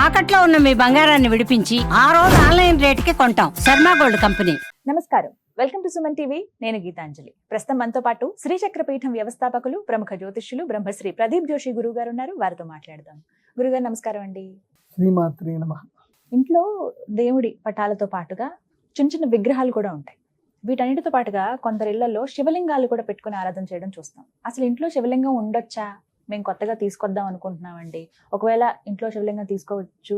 తాకట్లో ఉన్న మీ బంగారాన్ని విడిపించి ఆ రోజు ఆన్లైన్ రేటుకి కొంటాం. Sharma gold company. నమస్కారం, వెల్కమ్ టు సుమన్ టీవీ. నేను గీతాంజలి. ప్రస్తుతం మనతో పాటు శ్రీచక్రపీఠం వ్యవస్థాపకులు, ప్రముఖ జ్యోతిష్యులు బ్రహ్మశ్రీ ప్రదీప్ జోషి గురువు గారు ఉన్నారు. వారితో మాట్లాడదాం. గురుగారు నమస్కారం అండి. శ్రీమాత్రే నమః. ఇంట్లో దేవుడి పటాలతో పాటుగా చిన్న చిన్న విగ్రహాలు కూడా ఉంటాయి. వీటన్నిటితో పాటుగా కొందరి ఇళ్లలో శివలింగాలు కూడా పెట్టుకుని ఆరాధన చేయడం చూస్తాం. అసలు ఇంట్లో శివలింగం ఉండొచ్చా? మేము కొత్తగా తీసుకొద్దాం అనుకుంటున్నామండి. ఒకవేళ ఇంట్లో శివలింగం తీసుకోవచ్చు,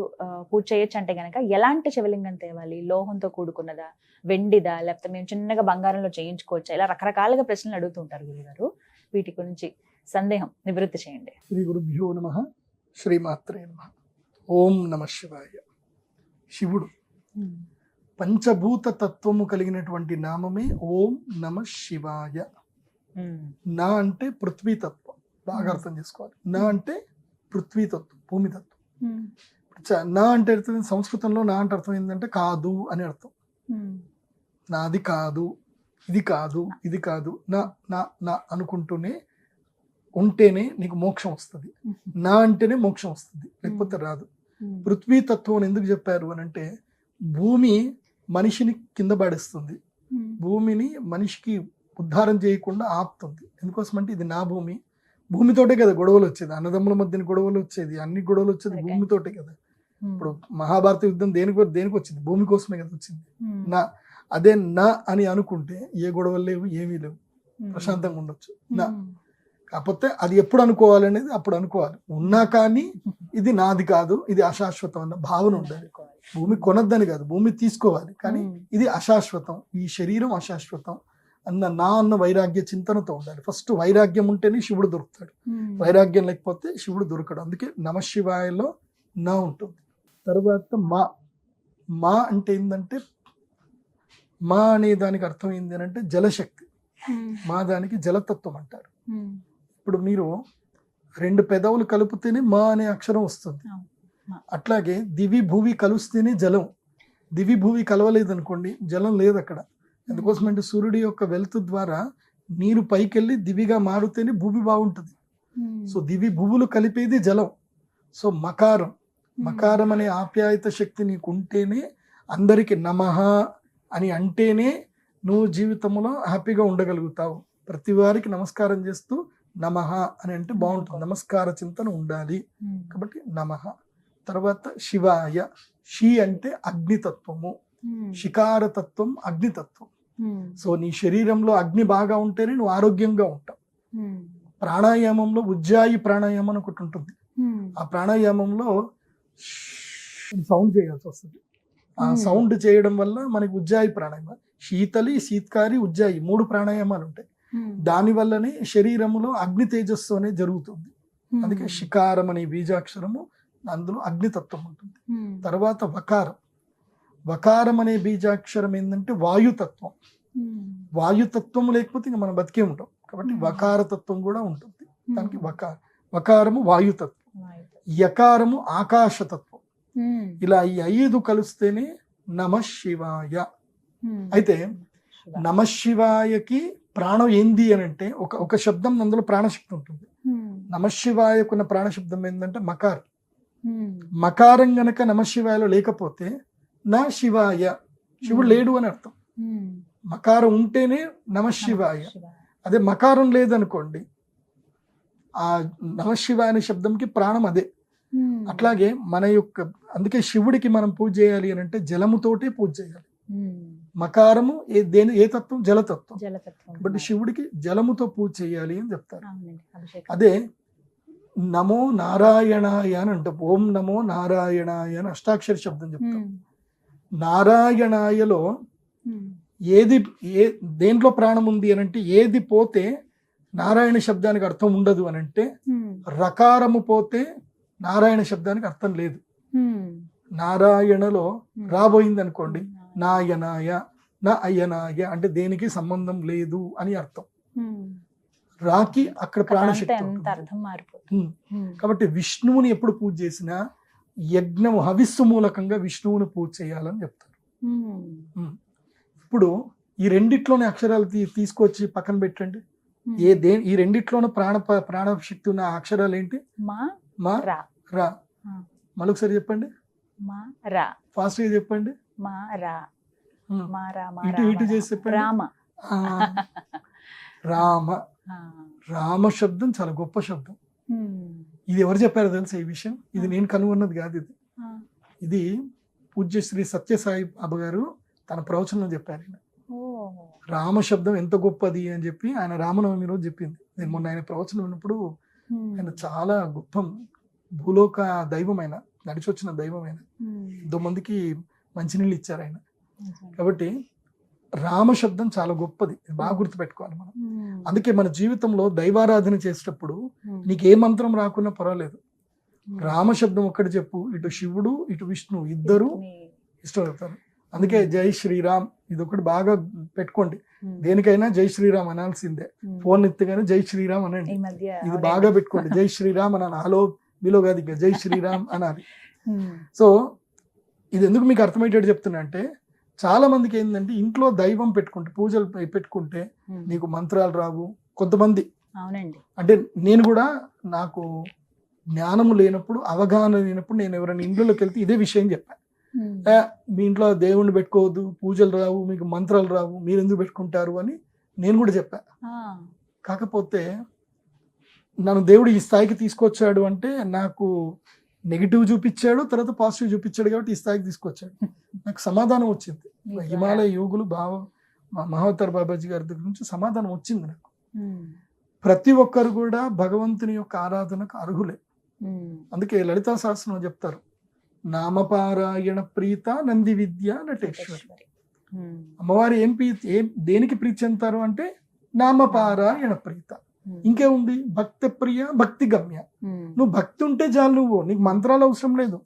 పూజ చేయొచ్చు అంటే గనక ఎలాంటి శివలింగం తేవాలి? లోహంతో కూడుకున్నదా, వెండిదా, లేకపోతే మేము చిన్నగా బంగారంలో చేయించుకోవచ్చా? ఇలా రకరకాలుగా ప్రశ్నలు అడుగుతుంటారు గురుగారు. వీటి గురించి సందేహం నివృత్తి చేయండి. శ్రీ గురుభ్యో నమః. శ్రీమాత్రే నమః. ఓం నమః శివాయ. శివుడు పంచభూత తత్వము కలిగినటువంటి నామమే ఓం నమః శివాయ. నా అంటే పృథ్వీ తత్వం, బాగా అర్థం చేసుకోవాలి. నా అంటే పృథ్వీ తత్వం, భూమి తత్వం. నా అంటే అర్థం, సంస్కృతంలో నా అంటే అర్థం ఏంటంటే కాదు అని అర్థం. నాది కాదు, ఇది కాదు, ఇది కాదు, నా నా నా అనుకుంటూనే ఉంటేనే నీకు మోక్షం వస్తుంది. నా అంటేనే మోక్షం వస్తుంది, లేకపోతే రాదు. పృథ్వీ తత్వం అని ఎందుకు చెప్పారు అని అంటే, భూమి మనిషిని కింద పడేస్తుంది, భూమిని మనిషికి ఉద్ధారం చేయకుండా ఆపుతుంది. ఎందుకోసం అంటే ఇది నా భూమి. భూమితోటే కదా గొడవలు వచ్చేది, అన్నదమ్ముల మధ్యన గొడవలు వచ్చేది, అన్ని గొడవలు వచ్చేది భూమితోటే కదా. ఇప్పుడు మహాభారత యుద్ధం దేనికి వచ్చింది? భూమి కోసమే కదా వచ్చింది. నా అదే నా అని అనుకుంటే ఏ గొడవలు లేవు, ఏమీ లేవు, ప్రశాంతంగా ఉండొచ్చు. నా కాకపోతే అది ఎప్పుడు అనుకోవాలనేది అప్పుడు అనుకోవాలి. ఉన్నా కానీ ఇది నాది కాదు, ఇది అశాశ్వతం అన్న భావన ఉండాలి. భూమి కొనద్దని కాదు, భూమి తీసుకోవాలి, కానీ ఇది అశాశ్వతం, ఈ శరీరం అశాశ్వతం అన్న వైరాగ్య చింతనతో ఉండాలి. ఫస్ట్ వైరాగ్యం ఉంటేనే శివుడు దొరుకుతాడు, వైరాగ్యం లేకపోతే శివుడు దొరకడు. అందుకే నమశివాయలో నా ఉంటుంది. తర్వాత మా అంటే ఏంటంటే, మా అనే దానికి అర్థం ఏంటి అంటే జలశక్తి. మా దానికి జలతత్వం అంటారు. ఇప్పుడు మీరు 2 పెదవులు కలిపితేనే మా అనే అక్షరం వస్తుంది. అట్లాగే దివి భూవి కలుస్తేనే జలం. దివి భూవి కలవలేదు అనుకోండి, జలం లేదు అక్కడ. ఎందుకోసం అంటే సూర్యుడి యొక్క వెలుతు ద్వారా నీరు పైకెళ్ళి దివిగా మారితేనే భూమి బాగుంటుంది. సో దివి భూవులు కలిపేది జలం. సో మకారం అనే ఆప్యాయత శక్తి నీకు ఉంటేనే, అందరికి నమః అని అంటేనే నువ్వు జీవితంలో హ్యాపీగా ఉండగలుగుతావు. ప్రతి వారికి నమస్కారం చేస్తూ నమః అని అంటే బాగుంటుంది. నమస్కార చింతన ఉండాలి. కాబట్టి నమః. తర్వాత శివాయ. షి అంటే అగ్నితత్వము, శికారతత్వం అగ్నితత్వం. సో నీ శరీరంలో అగ్ని బాగా ఉంటేనే నువ్వు ఆరోగ్యంగా ఉంటావు. ప్రాణాయామంలో ఉజ్జాయి ప్రాణాయామం అని ఒకటి ఉంటుంది. ఆ ప్రాణాయామంలో సౌండ్ చేయాల్సి వస్తుంది. ఆ సౌండ్ చేయడం వల్ల మనకి ఉజ్జాయి ప్రాణాయామం, శీతలి, శీత్కారి, ఉజ్జాయి 3 ప్రాణాయామాలు ఉంటాయి. దాని వల్లనే శరీరంలో అగ్ని తేజస్సు అనేది జరుగుతుంది. అందుకే శికారం అనే బీజాక్షరము, అందులో అగ్నితత్వం ఉంటుంది. తర్వాత వకారం అనే బీజాక్షరం ఏంటంటే వాయుతత్వం. వాయుతత్వం లేకపోతే ఇంకా మనం బతికే ఉంటాం. కాబట్టి వకారతత్వం కూడా ఉంటుంది. దానికి వకారము వాయుతత్వం, యకారము ఆకాశతత్వం. ఇలా ఈ 5 కలిస్తేనే నమశివాయ. అయితే నమశివాయకి ప్రాణం ఏంది అని అంటే, ఒక శబ్దం అందులో ప్రాణశక్తి ఉంటుంది. నమశివాయకున్న ప్రాణశబ్దం ఏంటంటే మకారం. మకారం గనక నమశివాయలో లేకపోతే నా శివాయ, శివుడు లేడు అని అర్థం. మకారం ఉంటేనే నమశివాయ. అదే మకారం లేదనుకోండి, ఆ నమశివాయ అనే శబ్దంకి ప్రాణం అదే. అట్లాగే మన యొక్క, అందుకే శివుడికి మనం పూజ చేయాలి అని అంటే జలముతోటే పూజ చేయాలి. మకారము ఏ తత్వం? జలతత్వం. కాబట్టి శివుడికి జలముతో పూజ చేయాలి అని చెప్తారు. అదే నమో నారాయణాయ అని అంటే, ఓం నమో నారాయణాయ అని అష్టాక్షరి శబ్దం చెప్తాం. నారాయణాయలో దేంట్లో ప్రాణం ఉంది అని అంటే, ఏది పోతే నారాయణ శబ్దానికి అర్థం ఉండదు అని అంటే, రకారము పోతే నారాయణ శబ్దానికి అర్థం లేదు. నారాయణలో రాబోయింది అనుకోండి, నాయనాయ, నా అయ్యనాయ అంటే దేనికి సంబంధం లేదు అని అర్థం. రాకి అక్కడ ప్రాణశక్తి. కాబట్టి విష్ణువుని ఎప్పుడు పూజ చేసినా యజ్ఞము, హవిస్సు మూలకంగా విష్ణువుని పూజ చేయాలని చెప్తారు. ఇప్పుడు ఈ రెండిట్లోనే అక్షరాలు తీసుకొచ్చి పక్కన పెట్టండి. ఈ రెండిట్లోనూ ప్రాణశక్తి ఉన్న అక్షరాలు ఏంటి? మా రా. మరొకసారి చెప్పండి, మా రా ఫాస్ట్ గా చెప్పండి. మా రా ఉమ్. మా రా మా ఇటు ఇటు చేసి చెప్పండి. రామ. ఆ, రామ. ఆ. రామ శబ్దం చాలా గొప్ప శబ్దం. ఉమ్. ఇది ఎవరు చెప్పారో తెలుసా ఈ విషయం? ఇది నేను కనుగొన్నది కాదు. ఆ. ఇది పూజ్య శ్రీ సత్యసాయి బాబా గారు తన ప్రవచనంలో చెప్పారు. ఆయన ఓ. రామ శబ్దం ఎంత గొప్పది అని చెప్పి ఆయన రామనవమి రోజు చెప్పింది. నేను మొన్న ఆయన ప్రవచనం విన్నప్పుడు ఉమ్. ఆయన చాలా గొప్ప భూలోక దైవమైన, నడిచి వచ్చిన దైవమైన, ఉమ్. ఎంతో మందికి మంచినీళ్ళు ఇచ్చారు ఆయన. నిజం. కాబట్టి రామ శబ్దం చాలా గొప్పది, ఇది బాగా గుర్తుపెట్టుకోవాలి మనం. ఉమ్. అందుకే మన జీవితంలో దైవారాధన చేసేటప్పుడు ఉమ్. నీకు ఏ మంత్రం రాకున్నా పర్వాలేదు, ఉమ్. రామ శబ్దం ఒక్కటి చెప్పు. ఇటు శివుడు ఇటు విష్ణు ఇద్దరు ఇష్టపడతారు. అందుకే జై శ్రీరామ్ ఇది ఒకటి బాగా పెట్టుకోండి. ఉమ్. దేనికైనా జై శ్రీరామ్ అనాల్సిందే. ఉమ్. ఫోన్ ఎత్తుగానే జై శ్రీరామ్ అనండి. ఈ మధ్య ఇది అవునండి. బాగా పెట్టుకోండి. జై శ్రీరామ్ అనాలి. హలో మీలో కాదు, ఇక జై శ్రీరామ్ అనాలి. ఉమ్. సో ఇది ఎందుకు మీకు అర్థమయ్యేటట్టు చెప్తున్నా అంటే, చాలా మందికి ఏంటంటే ఇంట్లో దైవం పెట్టుకుంటే, పూజలు పెట్టుకుంటే ఉమ్. నీకు మంత్రాలు రావు. కొంతమంది అవునండి. అంటే నేను కూడా నాకు జ్ఞానము లేనప్పుడు, అవగాహన లేనప్పుడు నేను ఎవరైనా ఇంట్లోకి వెళ్తే ఇదే విషయం చెప్పాను. ఉమ్. మీ ఇంట్లో దేవుణ్ణి పెట్టుకోవద్దు, పూజలు రావు, మీకు మంత్రాలు రావు, మీరు ఎందుకు పెట్టుకుంటారు అని నేను కూడా చెప్పా. ఆ. కాకపోతే నన్ను దేవుడు ఈ స్థాయికి తీసుకొచ్చాడు అంటే నాకు నెగిటివ్ చూపించాడు, తర్వాత పాజిటివ్ చూపించాడు, కాబట్టి ఈ స్థాయికి తీసుకొచ్చాడు. నాకు సమాధానం వచ్చింది. హిమాలయ యోగులు మహావతార్ బాబాజీ గారి దగ్గర నుంచి సమాధానం వచ్చింది నాకు. ఉమ్. ప్రతి ఒక్కరు కూడా భగవంతుని యొక్క ఆరాధనకు అర్హులే. ఉమ్. అందుకే లలితా సహస్రంలో చెప్తారు, నామపారాయణ ప్రీత నంది విద్య నటేశ్వరి. ఉమ్. అమ్మవారు దేనికి ప్రీతి చెందుతారు అంటే నామపారాయణ ప్రీత. ఉమ్. ఇంకేముంది, భక్తి ప్రియ భక్తి గమ్య. ఉమ్. నువ్వు భక్తి ఉంటే చాలు, నువ్వు నీకు మంత్రాలు అవసరం లేదు.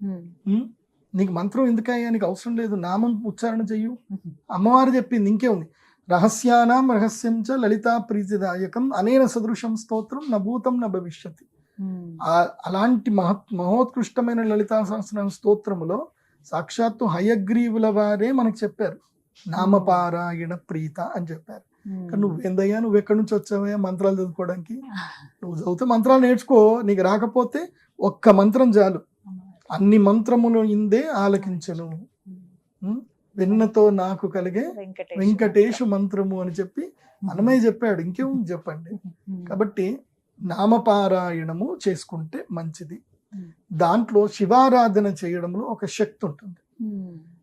ఉమ్. నీకు మంత్రం ఎందుకయ్యా, నీకు అవసరం లేదు, నామం ఉచ్చారణ చెయ్యు. ఉమ్. అమ్మవారు చెప్పింది. ఇంకేముంది, రహస్యానాం రహస్యం చ లలితా ప్రీతిదాయకం అనేన సదృశం స్తోత్రం నభూతం న భవిష్యతి. ఉమ్. అలాంటి మహోత్కృష్టమైన లలితా సహస్రనామ స్తోత్రములో సాక్షాత్తు హయగ్రీవుల వారే మనకు చెప్పారు, నామపారాయణ ప్రీత అని చెప్పారు. కానీ నువ్వేందయ్యా, నువ్వు ఎక్కడి నుంచి వచ్చావయ్యా మంత్రాలు చదువుకోవడానికి? నువ్వు చదివితే మంత్రాలు నేర్చుకో, నీకు రాకపోతే ఒక్క మంత్రం చాలు. అన్ని మంత్రములు ఇందే ఆలకించను, వెన్నతో నాకు కలిగే వెంకటేశు మంత్రము అని చెప్పి అన్నమయ్య చెప్పాడు. ఇంకేముంది చెప్పండి. కాబట్టి నామపారాయణము చేసుకుంటే మంచిది. దాంట్లో శివారాధన చేయడంలో ఒక శక్తి ఉంటుంది.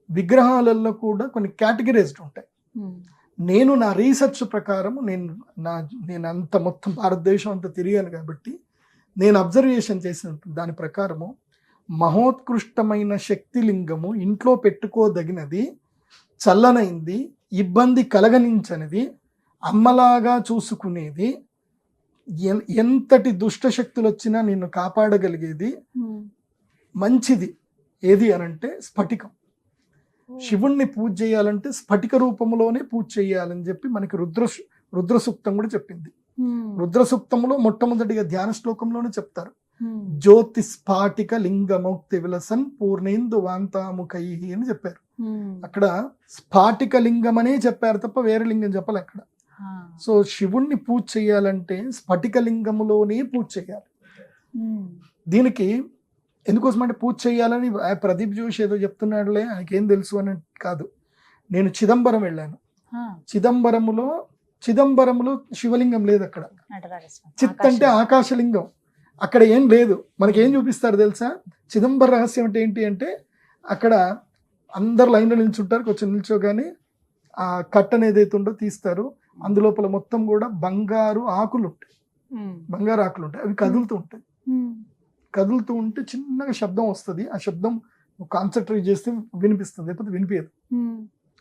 విగ్రహాలలో కూడా కొన్ని కేటగిరీస్ ఉంటాయి. నేను నా రీసెర్చ్ ప్రకారం నేను అంత మొత్తం భారతదేశం అంతా తిరిగాను కాబట్టి నేను అబ్జర్వేషన్ చేసిన దాని ప్రకారము మహోత్కృష్టమైన శక్తిలింగము ఇంట్లో పెట్టుకోదగినది, చల్లనైంది, ఇబ్బంది కలగనించనిది, అమ్మలాగా చూసుకునేది, ఎంతటి దుష్ట శక్తులు వచ్చినా నిన్ను కాపాడగలిగేది మంచిది ఏది అనంటే స్ఫటికం. శివుణ్ణి పూజ చేయాలంటే స్ఫటిక రూపంలోనే పూజ చేయాలని చెప్పి మనకి రుద్ర సూక్తం కూడా చెప్పింది. రుద్ర సూక్తంలో మొట్టమొదటిగా ధ్యాన శ్లోకంలోనే చెప్తారు, జ్యోతి స్ఫాటిక లింగమౌక్తి విలసన్ పూర్ణేందు వాంతాముఖై అని చెప్పారు. అక్కడ స్ఫాటిక లింగం అనే చెప్పారు తప్ప వేరే లింగం చెప్పాలి అక్కడ. సో శివుణ్ణి పూజ చేయాలంటే స్ఫటిక లింగములోనే పూజ చేయాలి. దీనికి ఎందుకోసమంటే పూజ చేయాలని ప్రదీప్ జోషి ఏదో చెప్తున్నాడులే, ఆయనకేం తెలుసు అని కాదు. నేను చిదంబరం వెళ్ళాను. చిదంబరములో శివలింగం లేదు అక్కడ. చిత్ అంటే ఆకాశలింగం, అక్కడ ఏం లేదు. మనకేం చూపిస్తారు తెలుసా? చిదంబర రహస్యం అంటే ఏంటి అంటే, అక్కడ అందరు లైన్లో నిల్చుంటారు, కొంచెం నిల్చోగానే ఆ కట్టను ఏదైతే ఉందో తీస్తారు, అందులోపల మొత్తం కూడా బంగారు ఆకులు ఉంటాయి. అవి కదులుతూ ఉంటే చిన్నగా శబ్దం వస్తుంది. ఆ శబ్దం కాన్సన్ట్రేట్ చేస్తే వినిపిస్తుంది, లేకపోతే వినిపించదు.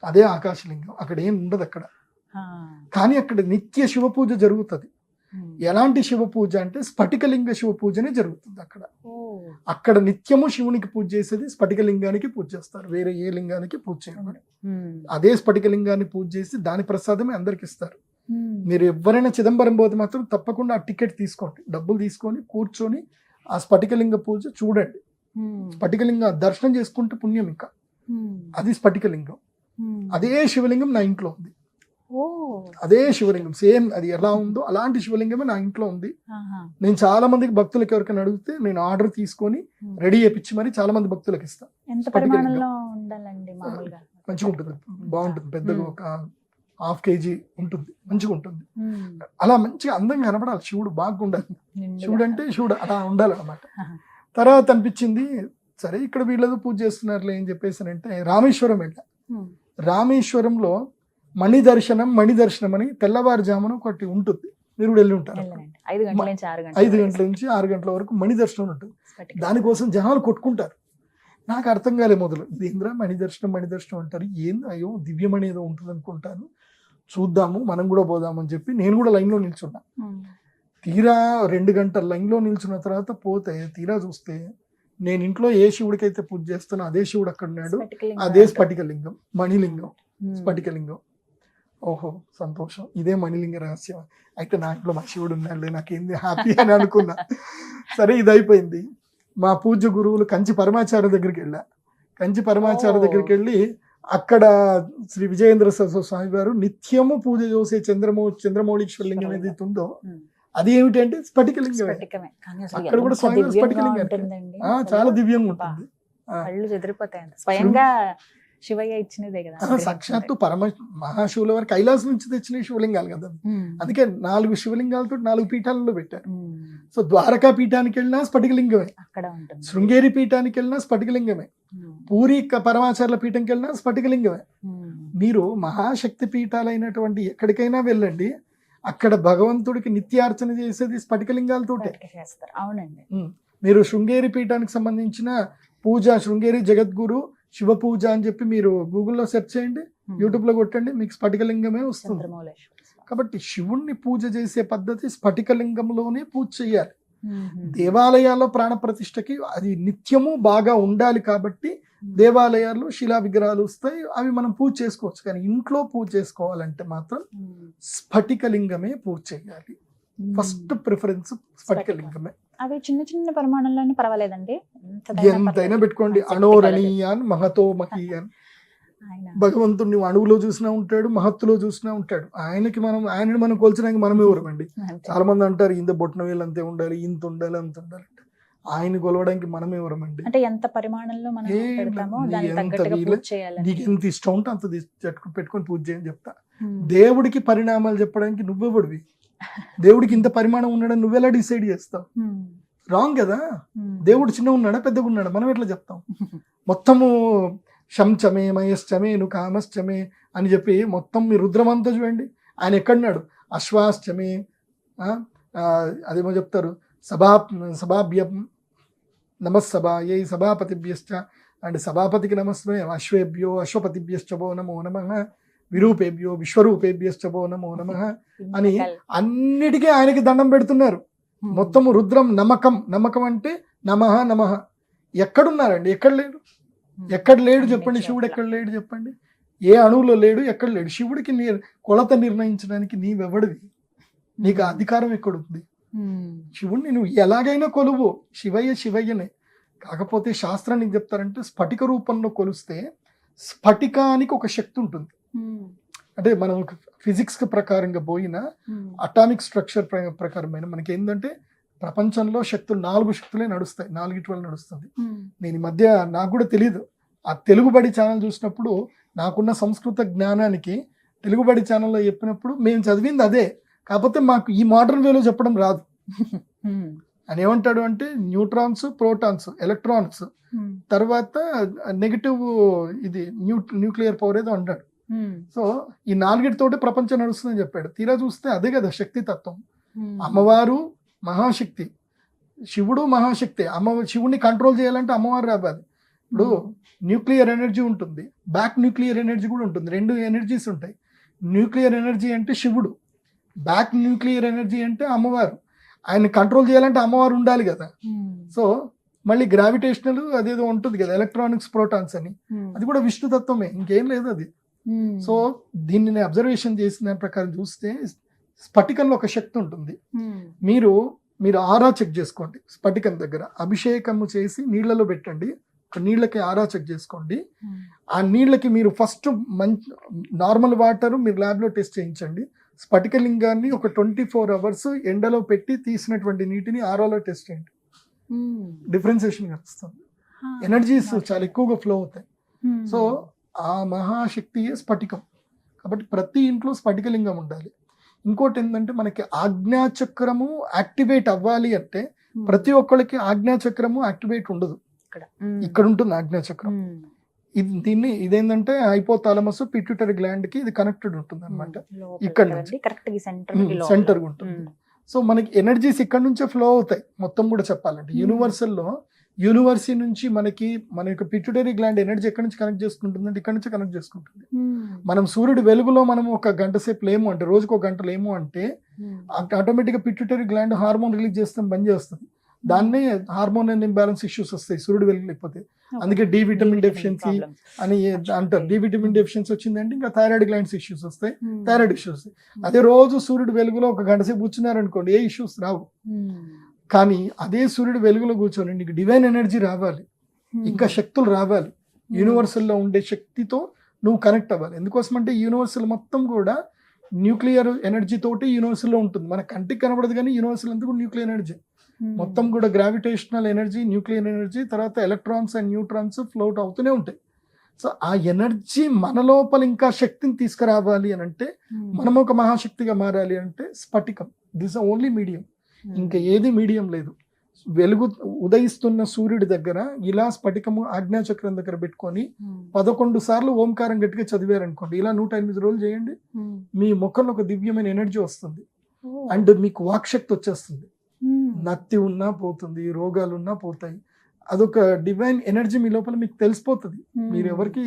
అదే ఆకాశలింగం. అక్కడ ఏం ఉండదు అక్కడ. కానీ అక్కడ నిత్య శివ పూజ జరుగుతుంది. ఎలాంటి శివ పూజ అంటే స్ఫటికలింగ శివ పూజనే జరుగుతుంది అక్కడ. అక్కడ నిత్యము శివునికి పూజ చేసేది స్ఫటికలింగానికి పూజ చేస్తారు, వేరే ఏ లింగానికి పూజ చేయరు. అదే స్ఫటికలింగాన్ని పూజ చేసి దాని ప్రసాదమే అందరికి ఇస్తారు. మీరు ఎవరైనా చిదంబరం పోతే మాత్రం తప్పకుండా ఆ టికెట్ తీసుకోండి, డబ్బులు తీసుకొని కూర్చొని ఆ స్ఫటికలింగ పూజ చూడండి. స్ఫటికలింగ దర్శనం చేసుకుంటే పుణ్యం. ఇంకా అది స్ఫటికలింగం. అదే శివలింగం నా ఇంట్లో ఉంది. అదే శివలింగం సేమ్ అది ఎలా ఉందో అలాంటి శివలింగమే నా ఇంట్లో ఉంది. ఆహా. నేను చాలా మందికి భక్తులకు ఎవరికైనా అడిగితే నేను ఆర్డర్ తీసుకొని రెడీ చేపించి మరి చాలా మంది భక్తులకు ఇస్తాను. ఎంత స్ఫటిక లింగం. పరిమాణంలో ఉండాలండి మామూలుగా? మంచిగా ఉంటుంది, బాగుంటుంది, పెద్దగా ఒక 1/2 kg ఉంటుంది, మంచిగా ఉంటుంది. ఉమ్. అలా మంచిగా అందంగా కనపడాలి, శివుడు బాగా ఉండాలి. నిండుగా. శివుడు అంటే శివుడు అలా ఉండాలన్నమాట. ఆహా. తర్వాత అనిపించింది సరే ఇక్కడ వీళ్ళతో పూజ చేస్తున్నారులే అని చెప్పేసానంటే రామేశ్వరం వెళ్ళా. ఉమ్. రామేశ్వరంలో మణి దర్శనం అని తెల్లవారుజామున ఒకటి ఉంటుంది, మీరు కూడా వెళ్ళి ఉంటారు. వెళ్ళనండి. 5 గంటల నుంచి 6 గంటల 5 గంటల నుంచి 6 గంటల వరకు మణి దర్శనం ఉంటుంది. స్ఫటిక. దానికోసం జనాలు కొట్టుకుంటారు. నాకు అర్థం కాలే మొదలు, ఇది ఏంద్రా మణి దర్శనం అంటారు, ఏంది అయ్యో దివ్యమణి ఏదో ఉంటుంది అనుకుంటాను, చూద్దాము మనం కూడా పోదామని చెప్పి నేను కూడా లైన్లో నిల్చున్నా. ఉమ్. తీరా 2 గంటల లైన్లో నిల్చున్న తర్వాత పోతే తీరా చూస్తే నేను ఇంట్లో ఏ శివుడికి అయితే పూజ చేస్తానో అదే శివుడు అక్కడ ఉన్నాడు, స్ఫటికలింగం అదే అంటారు. స్ఫటికలింగం, మణిలింగం, ఉమ్. స్ఫటికలింగం. ఓహో సంతోషం, ఇదే మణిలింగ రహస్యం, అయితే నా ఇంట్లో మా శివుడు ఉన్నాడులే, నాకేంది హ్యాపీ అని అనుకున్నా. సరే ఇది అయిపోయింది. మా పూజ్య గురువులు కంచి పరమాచార్య దగ్గరికి వెళ్ళా. కంచి పరమాచార్య దగ్గరికి వెళ్ళి అక్కడ శ్రీ విజయేంద్ర సరస్వతి స్వామి వారు నిత్యము పూజ చేసే చంద్రమౌళీశ్వర లింగం ఏదైతే ఉందో ఉమ్. అది ఏమిటి అంటే స్ఫటికలింగం. స్ఫటికమే. కానీ అసలు అక్కడ కూడా ఎంత స్వామి వారి దివ్యంగా స్ఫటికలింగం ఉంటుందండి. చాలా అసలు దివ్యంగా అబ్బా. ఉంటుంది. ఆ. కళ్ళు చెదిరిపోతాయి. స్వయంగా శివయ్య ఇచ్చినదే కదా. సాక్షాత్తు మహాశివుల వారి కైలాసం నుంచి తెచ్చిన శివలింగాలు కదా. ఉమ్. అందుకే 4 శివలింగాలతో 4 పీఠాలలో పెట్టారు. ఉమ్. సో ద్వారకా పీఠానికి వెళ్ళినా స్ఫటికలింగమే, అక్కడ ఉంటుంది. శృంగేరి పీఠానికి వెళ్ళినా స్ఫటికలింగమే, ఉమ్. పూరి పరమాచార్య పీఠంకి వెళ్ళినా స్ఫటికలింగమే. ఉమ్. మీరు మహాశక్తి పీఠాలైనటువంటి ఎక్కడికైనా వెళ్ళండి, అక్కడ భగవంతుడికి నిత్యార్చన చేసేది స్ఫటికలింగాలతోటే. స్ఫటిక చేస్తారు. అవునండి. మీరు శృంగేరి పీఠానికి సంబంధించిన పూజ, శృంగేరి జగద్గురు శివ పూజ అని చెప్పి మీరు గూగుల్లో సెర్చ్ చేయండి, ఉమ్. యూట్యూబ్లో కొట్టండి, మీకు స్ఫటికలింగమే వస్తుంది. చంద్రమౌళేశ్వర స్వామి. కాబట్టి శివుణ్ణి పూజ చేసే పద్ధతి స్ఫటికలింగంలోనే పూజ చేయాలి. ఉమ్. దేవాలయాల్లో ప్రాణప్రతిష్ఠకి అది నిత్యము బాగా ఉండాలి కాబట్టి దేవాలయాల్లో శిలా విగ్రహాలు వస్తాయి, అవి మనం పూజ చేసుకోవచ్చు. కానీ ఇంట్లో పూజ చేసుకోవాలంటే మాత్రం ఉమ్. స్ఫటికలింగమే పూజ చేయాలి. ఉమ్. ఫస్ట్ ప్రిఫరెన్స్ స్ఫటికలింగమే. అవి చిన్న చిన్న పరిమాణంలోనే పర్వాలేదండి. ఎంతైనా పెట్టుకోండి. అణోరణీయాన్ మహతో మహీయాన్. ఆయన భగవంతుడు నువ్వు అణువులో చూసినా ఉంటాడు, మహత్తులో చూసినా ఉంటాడు. ఆయనని మనం కొల్చడానికి మనం ఎవరమండి? అంతే. చాలా మంది అంటారు ఇంత బొట్టన వేలు అంతే ఉండాలి, ఇంత ఉండాలి, అంత ఉండాలి. ఆయన కొలవడానికి మనం ఎవరమండి? అంటే ఎంత పరిమాణంలో మనం ఏం పెడతామో లేదు. దానికి ఎంత తగ్గట్టుగా వీలు- పూజ చేయాలని. నీకు ఎంత ఇష్టం ఉంటే అంత పెట్టుకొని పూజ చేయని చెప్తా. ఉమ్. దేవుడికి పరిణామాలు చెప్పడానికి నువ్వెవడివి? దేవుడికి ఇంత పరిమాణం ఉన్నాడని నువ్వెలా డిసైడ్ చేస్తావు? ఉమ్. రాంగ్ కదా. ఉమ్. దేవుడు చిన్న ఉన్నాడా పెద్దగా ఉన్నాడా మనం ఎట్లా చెప్తాం? మొత్తము శంచమే మయశ్చమే ను కామశ్చమే అని చెప్పి మొత్తం మీ రుద్రమంతా చూడండి. ఆయన ఎక్కడున్నాడు? అశ్వాశ్చమే, అదేమో చెప్తారు సభాభ్యం నమస్సభాయై సభాపతిభ్యశ్చ, అండ్ సభాపతికి నమస్తే, అశ్వేభ్యో అశ్వపతిభ్యశ్చవో నమో నమః, విరూపేభ్యో విశ్వరూపేభ్యశ్చవో నమో నమః అని అన్నిటికీ ఆయనకి దండం పెడుతున్నారు. ఉమ్. మొత్తము రుద్రం నమ్మకం అంటే నమః నమః. ఎక్కడున్నారండి? ఎక్కడ లేడు. ఎక్కడ లేడు చెప్పండి? శివుడు ఎక్కడ లేడు చెప్పండి? ఏ అణువులో లేడు, ఎక్కడ లేడు. శివుడికి కొలత నిర్ణయించడానికి నీవెవడివి? నీకు ఆ అధికారం ఎక్కడుంది? ఉమ్. శివుణ్ణి నువ్వు ఎలాగైనా కొలువు, శివయ్యనే. కాకపోతే శాస్త్రం నీకు చెప్తారంటే స్ఫటిక రూపంలో కొలిస్తే స్ఫటికానికి ఒక శక్తి ఉంటుంది. ఉమ్. అంటే మనం ఫిజిక్స్ ప్రకారంగా పోయినా ఉమ్. అటామిక్ స్ట్రక్చర్ ప్రకారమైన మనకి ఏంటంటే ప్రపంచంలో శక్తులు 4 శక్తులే నడుస్తాయి, 4 వల్ల నడుస్తుంది. ఉమ్. నేను ఈ మధ్య నాకు కూడా తెలియదు, ఆ తెలుగుబడి ఛానల్ చూసినప్పుడు నాకున్న సంస్కృత జ్ఞానానికి తెలుగుబడి ఛానల్లో చెప్పినప్పుడు మేము చదివింది అదే, కాకపోతే మాకు ఈ మోడర్న్ వేలో చెప్పడం రాదు. ఉమ్. అని ఏమంటాడు అంటే న్యూట్రాన్స్, ప్రోటాన్స్, ఎలక్ట్రాన్స్, ఉమ్. తర్వాత నెగిటివ్ ఇది న్యూక్లియర్ పవర్ ఏదో అంటాడు. ఉమ్. సో ఈ 4తోటి ప్రపంచం నడుస్తుందని చెప్పాడు. తీరా చూస్తే అదే కదా శక్తి తత్వం. ఉమ్. అమ్మవారు మహాశక్తి, శివుడు మహాశక్తి. శివుడిని కంట్రోల్ చేయాలంటే అమ్మవారు రావాలి. ఇప్పుడు న్యూక్లియర్ ఎనర్జీ ఉంటుంది, బ్యాక్ న్యూక్లియర్ ఎనర్జీ కూడా ఉంటుంది. 2 ఎనర్జీస్ ఉంటాయి. న్యూక్లియర్ ఎనర్జీ అంటే శివుడు, బ్యాక్ న్యూక్లియర్ ఎనర్జీ అంటే అమ్మవారు. ఆయన కంట్రోల్ చేయాలంటే అమ్మవారు ఉండాలి కదా. ఉమ్. సో మళ్ళీ గ్రావిటేషనల్ అదేదో ఉంటుంది కదా, ఎలక్ట్రానిక్స్, ప్రోటాన్స్ అని, ఉమ్. అది కూడా విష్ణు తత్వమే, ఇంకేం లేదు అది. ఉమ్. సో దీన్ని అబ్జర్వేషన్ చేసిన దాని ప్రకారం చూస్తే స్ఫటికంలో ఒక శక్తి ఉంటుంది. ఉమ్. మీరు ఆరా చెక్ చేసుకోండి. స్ఫటికం దగ్గర అభిషేకము చేసి నీళ్లలో పెట్టండి, నీళ్ళకి ఆరా చెక్ చేసుకోండి. ఆ నీళ్ళకి మీరు ఫస్ట్ మంచి నార్మల్ వాటర్ మీరు ల్యాబ్లో టెస్ట్ చేయించండి. స్ఫటికలింగాన్ని ఒక 24 అవర్స్ ఎండలో పెట్టి తీసినటువంటి నీటిని ఆరాలో టెస్ట్ చేయండి. డిఫరెన్సియేషన్ కలుస్తుంది. ఎనర్జీస్ చాలా ఎక్కువగా ఫ్లో అవుతాయి. సో ఆ మహాశక్తియే స్ఫటికం. కాబట్టి ప్రతి ఇంట్లో స్ఫటికలింగం ఉండాలి. ఇంకోటి ఏంటంటే మనకి ఆజ్ఞాచక్రము యాక్టివేట్ అవ్వాలి అంటే ప్రతి ఒక్కరికి ఆజ్ఞాచక్రము యాక్టివేట్ ఉండదు. ఇక్కడ ఉంటుంది ఆజ్ఞాచక్రం. ఇదేంటంటే హైపోథాలమస్ పిట్యూటరీ గ్లాండ్ కి ఇది కనెక్టెడ్ ఉంటుంది అనమాట. ఇక్కడ నుంచి సెంటర్ ఉంటుంది. సో మనకి ఎనర్జీస్ ఇక్కడ నుంచే ఫ్లో అవుతాయి మొత్తం కూడా చెప్పాలంటే. యూనివర్సిటీ నుంచి మన యొక్క పిట్యూటరీ గ్లాండ్ ఎనర్జీ ఎక్కడి నుంచి కనెక్ట్ చేసుకుంటుందంటే ఇక్కడ నుంచి కనెక్ట్ చేసుకుంటుంది. మనం సూర్యుడి వెలుగులో మనం ఒక గంట సేపు లేము అంటే, రోజుకు 1 గంట లేము అంటే ఆటోమేటిక్గా పిట్యూటరీ గ్లాండ్ హార్మోన్ రిలీజ్ చేస్తాం బంద్ చేస్తుంది. దాన్నే హార్మోన్ ఇంబ్యాలెన్స్ ఇష్యూస్ వస్తాయి సూర్యుడు వెలుగు లేకపోతే. అందుకే డి విటమిన్ డెఫిషియన్సీ అని అంటారు. డి విటమిన్ డెఫిషియన్సీ వచ్చిందంటే ఇంకా థైరాయిడ్ గ్లాండ్స్ ఇష్యూస్ వస్తాయి, థైరాయిడ్ ఇష్యూస్ వస్తాయి. అదే రోజు సూర్యుడు వెలుగులో 1 గంట సేపు కూర్చున్నారనుకోండి ఏ ఇష్యూస్ రావు. కానీ అదే సూర్యుడు వెలుగులో కూర్చొని నీకు డివైన్ ఎనర్జీ రావాలి, ఇంకా శక్తులు రావాలి, యూనివర్సల్లో ఉండే శక్తితో నువ్వు కనెక్ట్ అవ్వాలి. ఎందుకోసం అంటే యూనివర్సల్ మొత్తం కూడా న్యూక్లియర్ ఎనర్జీ తోటి యూనివర్సల్లో ఉంటుంది. మన కంటికి కనబడదు కానీ యూనివర్సల్ అంతా కూడా న్యూక్లియర్ ఎనర్జీ మొత్తం కూడా. గ్రావిటేషనల్ ఎనర్జీ, న్యూక్లియర్ ఎనర్జీ, తర్వాత ఎలక్ట్రాన్స్ అండ్ న్యూట్రాన్స్ ఫ్లోట్ అవుతూనే ఉంటాయి. సో ఆ ఎనర్జీ మన లోపల ఇంకా శక్తిని తీసుకురావాలి అని అంటే, మనం ఒక మహాశక్తిగా మారాలి అంటే స్ఫటికం దిస్ ఓన్లీ మీడియం. ఇంకా ఏది మీడియం లేదు. వెలుగు ఉదయిస్తున్న సూర్యుడి దగ్గర ఇలా స్ఫటికము ఆజ్ఞాచక్రం దగ్గర పెట్టుకొని 11 సార్లు ఓంకారం గట్టిగా చదివారనుకోండి, ఇలా 108 రోజులు చేయండి, మీ ముఖంలో ఒక దివ్యమైన ఎనర్జీ వస్తుంది. అండ్ మీకు వాక్శక్తి వచ్చేస్తుంది. నత్తి ఉన్నా పోతుంది, రోగాలు ఉన్నా పోతాయి. అదొక డివైన్ ఎనర్జీ మీ లోపల మీకు తెలిసిపోతుంది. మీరు ఎవరికి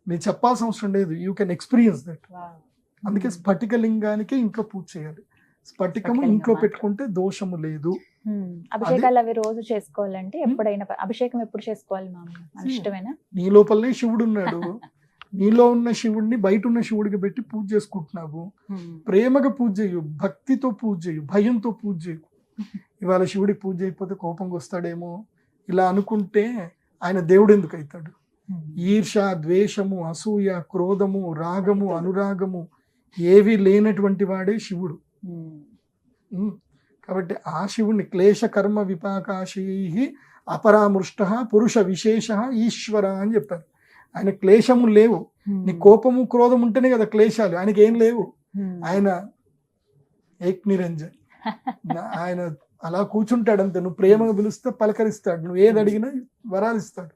మీరు చెప్పాల్సిన అవసరం లేదు. You can experience that. అందుకే స్ఫటికలింగానికి ఇంట్లో పూజ చేయాలి. స్ఫటికము ఇంట్లో పెట్టుకుంటే దోషము లేదు. అభిషేకాలు అవి రోజు చేసుకోవాలంటే ఎప్పుడైనా అభిషేకం ఎప్పుడు చేసుకోవాలి మన ఇష్టమేనా? నీ లోపలనే శివుడు ఉన్నాడు. నీలో ఉన్న శివుడిని బయట ఉన్న శివుడికి పెట్టి పూజ చేసుకుంటున్నావు. ప్రేమగా పూజ చేయు, భక్తితో పూజ చేయు, భయంతో పూజ చేయు. ఇవాళ శివుడికి పూజ చేయకపోతే కోపంగా వస్తాడేమో ఇలా అనుకుంటే ఆయన దేవుడు ఎందుకు అవుతాడు? ఈర్ష, ద్వేషము, అసూయ, క్రోధము, రాగము, అనురాగము ఏవి లేనటువంటి వాడే శివుడు. కాబట్టి ఆ శివుణ్ణి క్లేశ కర్మ విపాకాశీ అపరామృష్ట పురుష విశేష ఈశ్వర అని చెప్తారు. ఆయన క్లేశము లేవు. నీ కోపము క్రోధం ఉంటేనే కదా క్లేశాలు. ఆయనకి ఏం లేవు. ఆయన ఏక్ నిరంజన్. ఆయన అలా కూర్చుంటాడు అంతే. నువ్వు ప్రేమగా పిలిస్తే పలకరిస్తాడు, నువ్వు ఏది అడిగినా వరాలు ఇస్తాడు.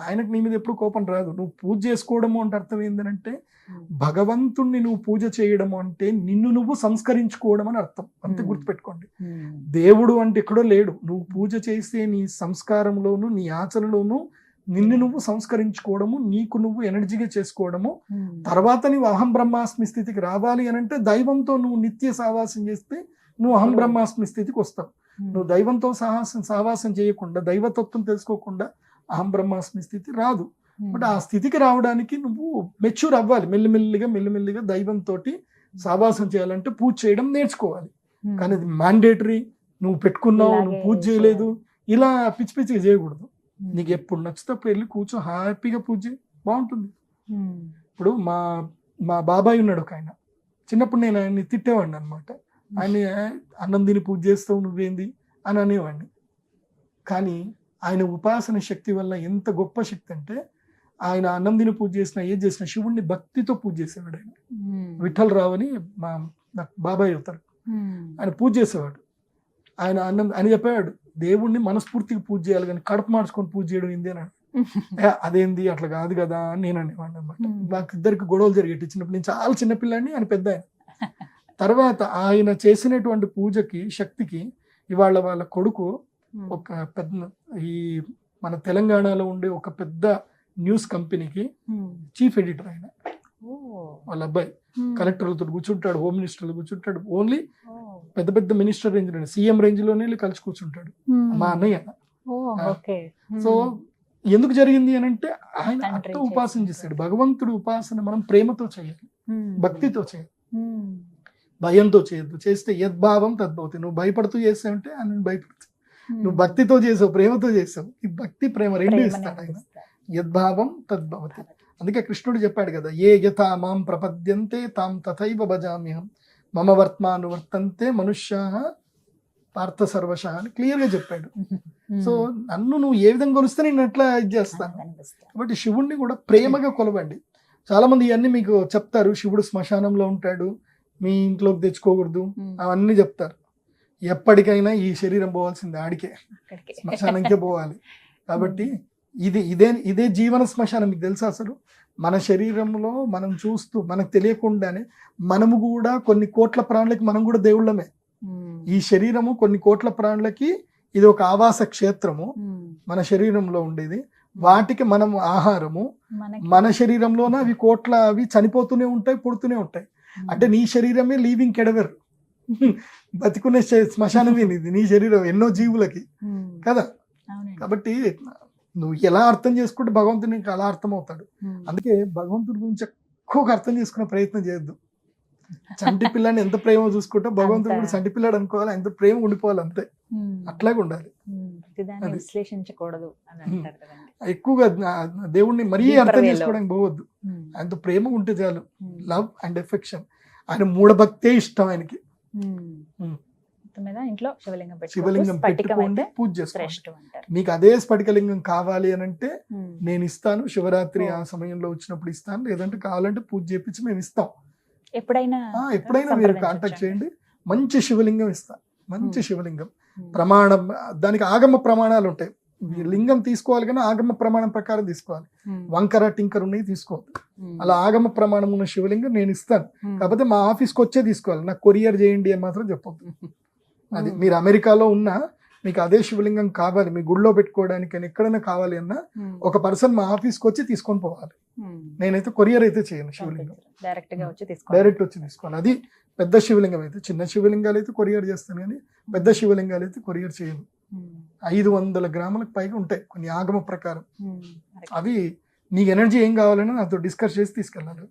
ఆయనకు నీ మీద ఎప్పుడు కోపం రాదు. నువ్వు పూజ చేసుకోవడము అంటే అర్థం ఏంటంటే భగవంతుణ్ణి నువ్వు పూజ చేయడము అంటే నిన్ను నువ్వు సంస్కరించుకోవడం అని అర్థం. అంతే గుర్తుపెట్టుకోండి. దేవుడు అంటే ఎక్కడో లేడు. నువ్వు పూజ చేసే నీ సంస్కారంలోను నీ ఆచరణలోను నిన్ను నువ్వు సంస్కరించుకోవడము, నీకు నువ్వు ఎనర్జీగా చేసుకోవడము. తర్వాత నువ్వు అహం బ్రహ్మాస్మి స్థితికి రావాలి అని అంటే దైవంతో నువ్వు నిత్య సహవాసం చేస్తే నువ్వు అహం బ్రహ్మాస్మి స్థితికి వస్తావు. నువ్వు దైవంతో సహవాసం చేయకుండా, దైవతత్వం తెలుసుకోకుండా అహం బ్రహ్మాస్మి స్థితి రాదు. బట్ ఆ స్థితికి రావడానికి నువ్వు మెచ్యూర్ అవ్వాలి. మెల్లిమెల్లిగా దైవంతో సహవాసం చేయాలంటే పూజ చేయడం నేర్చుకోవాలి. కానీ అది మ్యాండేటరీ. నువ్వు పెట్టుకున్నావు, నువ్వు పూజ చేయలేదు, ఇలా పిచ్చి పిచ్చిగా చేయకూడదు. నీకు ఎప్పుడు నచ్చినప్పుడు వెళ్ళి కూర్చో, హ్యాపీగా పూజ చేయి, బాగుంటుంది. ఇప్పుడు మా బాబాయ్ ఉన్నాడు ఒక ఆయన. చిన్నప్పుడు నేను ఆయన్ని తిట్టేవాడిని అనమాట. ఆయన అన్నం తిని పూజ చేస్తావు నువ్వేంది అని అనేవాడిని. కానీ ఆయన ఉపాసన శక్తి వల్ల ఎంత గొప్ప శక్తి అంటే, ఆయన అన్నం తిని పూజ చేసినా ఏది చేసినా శివుణ్ణి భక్తితో పూజ చేసేవాడు. ఆయన విఠల్ రావు అని నాకు బాబాయ్ అవుతారు. ఆయన పూజ చేసేవాడు. ఆయన ఆయన చెప్పేవాడు, దేవుణ్ణి మనస్ఫూర్తిగా పూజ చేయాలి కానీ కడుపు మార్చుకొని పూజ చేయడం ఏంది అని. అదేంది అట్లా కాదు కదా అని నేను అనేవాడిని అనమాట. మాకు ఇద్దరికి గొడవలు జరిగేటి చిన్నప్పుడు. నేను చాలా చిన్నపిల్లాడిని, ఆయన పెద్ద ఆయన. తర్వాత ఆయన చేసినటువంటి పూజకి శక్తికి ఇవాళ వాళ్ళ కొడుకు ఒక పెద్ద ఈ మన తెలంగాణలో ఉండే ఒక పెద్ద న్యూస్ కంపెనీకి చీఫ్ ఎడిటర్. ఆయన వాళ్ళ అబ్బాయి కలెక్టర్లతో కూర్చుంటాడు, హోమ్ మినిస్టర్లు కూర్చుంటాడు. ఓన్లీ పెద్ద పెద్ద మినిస్టర్ రేంజ్ లోనే, సీఎం రేంజ్ లోనే కలిసి కూర్చుంటాడు మా అన్నయ్య. సో ఎందుకు జరిగింది అని అంటే ఆయన అట్ట ఉపాసన చేశాడు. భగవంతుడు ఉపాసన మనం ప్రేమతో చేయాలి, భక్తితో చేయాలి, భయంతో చేయొద్దు. చేస్తే యద్భావం తద్భవతి. నువ్వు భయపడుతూ చేసావంటే ఆయన భయపడుతుంది. నువ్వు భక్తితో చేసావు, ప్రేమతో చేసావు. ఈ భక్తి ప్రేమ రెండు ఇస్తాడు ఆయన. యద్భావం తద్భవతి. అందుకే కృష్ణుడు చెప్పాడు కదా, ఏ యథా మాం ప్రపద్యంతే తాం తథైవ భజామ్యహం మమ వర్త్మానువర్తంతే మనుష్యాః పార్థ సర్వశః అని క్లియర్గా చెప్పాడు. సో నన్ను నువ్వు ఏ విధంగా కొలిస్తే నేను అట్లా ఇది చేస్తాను. కాబట్టి శివుణ్ణి కూడా ప్రేమగా కొలవండి. చాలా మంది ఇవన్నీ మీకు చెప్తారు, శివుడు శ్మశానంలో ఉంటాడు, మీ ఇంట్లోకి తెచ్చుకోకూడదు, అవన్నీ చెప్తారు. ఎప్పటికైనా ఈ శరీరం పోవాల్సింది ఆడికే, శ్మశానంకే పోవాలి. కాబట్టి ఇదే జీవన శ్మశానం. మీకు తెలుసా అసలు మన శరీరంలో మనం చూస్తూ మనకు తెలియకుండానే మనము కూడా కొన్ని కోట్ల ప్రాణులకి మనం కూడా దేవుళ్ళమే. ఈ శరీరము కొన్ని కోట్ల ప్రాణులకి ఇది ఒక ఆవాస క్షేత్రము, మన శరీరంలో ఉండేది. వాటికి మనం ఆహారము. మన శరీరంలోనే అవి కోట్ల అవి చనిపోతూనే ఉంటాయి, పుడుతూనే ఉంటాయి. అంటే నీ శరీరమే లీవింగ్ కెడవర్, బతికునే శ్మశానమే నీది, నీ శరీరం ఎన్నో జీవులకి కదా. కాబట్టి నువ్వు ఎలా అర్థం చేసుకుంటే భగవంతుడు నీకు అలా అర్థమవుతాడు. అందుకే భగవంతుడి గురించి ఎక్కువగా అర్థం చేసుకునే ప్రయత్నం చేయొద్దు. చంటి పిల్లని ఎంత ప్రేమ చూసుకుంటే భగవంతుడు కూడా చంటి పిల్లాడు అనుకోవాలి, ఎంత ప్రేమ ఉండిపోవాలి, అంతే. అట్లాగే ఉండాలి. విశ్లేషించకూడదు. ఎక్కువగా దేవుణ్ణి మరీ అర్థం చేసుకోవడానికి పోవద్దు. ఆయనతో ప్రేమ ఉంటే చాలు. Love and affection. ఆయన మూఢభక్తే ఇష్టం ఆయనకి. ఇంట్లో శివలింగం పెట్టుకోండి, పూజ చేసుకోండి. మీకు అదే స్ఫటికలింగం కావాలి అని అంటే నేను ఇస్తాను. శివరాత్రి ఆ సమయంలో వచ్చినప్పుడు ఇస్తాను, లేదంటే కావాలంటే పూజ చేపించి మేము ఇస్తాం. ఎప్పుడైనా మీరు కాంటాక్ట్ చేయండి. మంచి శివలింగం ఇస్తాం. మంచి శివలింగం ప్రమాణం, దానికి ఆగమ ప్రమాణాలు ఉంటాయి. లింగం తీసుకోవాలి కానీ ఆగమ ప్రమాణం ప్రకారం తీసుకోవాలి. వంకర టింకర్ ఉన్నాయి తీసుకోవద్దు. అలా ఆగమ ప్రమాణం ఉన్న శివలింగం నేను ఇస్తాను. కాకపోతే మా ఆఫీస్కి వచ్చే తీసుకోవాలి, నాకు కొరియర్ చేయండి అని మాత్రం చెప్పొద్దు. అది మీరు అమెరికాలో ఉన్నా మీకు అదే శివలింగం కావాలి, మీ గుళ్ళో పెట్టుకోవడానికి అని ఎక్కడైనా కావాలి అన్నా ఒక పర్సన్ మా ఆఫీస్కి వచ్చి తీసుకొని పోవాలి. నేనైతే కొరియర్ అయితే చేయను. శివలింగం డైరెక్ట్ వచ్చి తీసుకోవాలి. అది పెద్ద శివలింగం అయితే. చిన్న శివలింగాలు అయితే కొరియర్ చేస్తాను కానీ పెద్ద శివలింగాలు అయితే కొరియర్ చేయను. 500 గ్రాములకు పైగా ఉంటాయి కొన్ని ఆగమ ప్రకారం. అవి నీకు ఎనర్జీ ఏం కావాలని నాతో డిస్కస్ చేసి తీసుకెళ్ళాలి.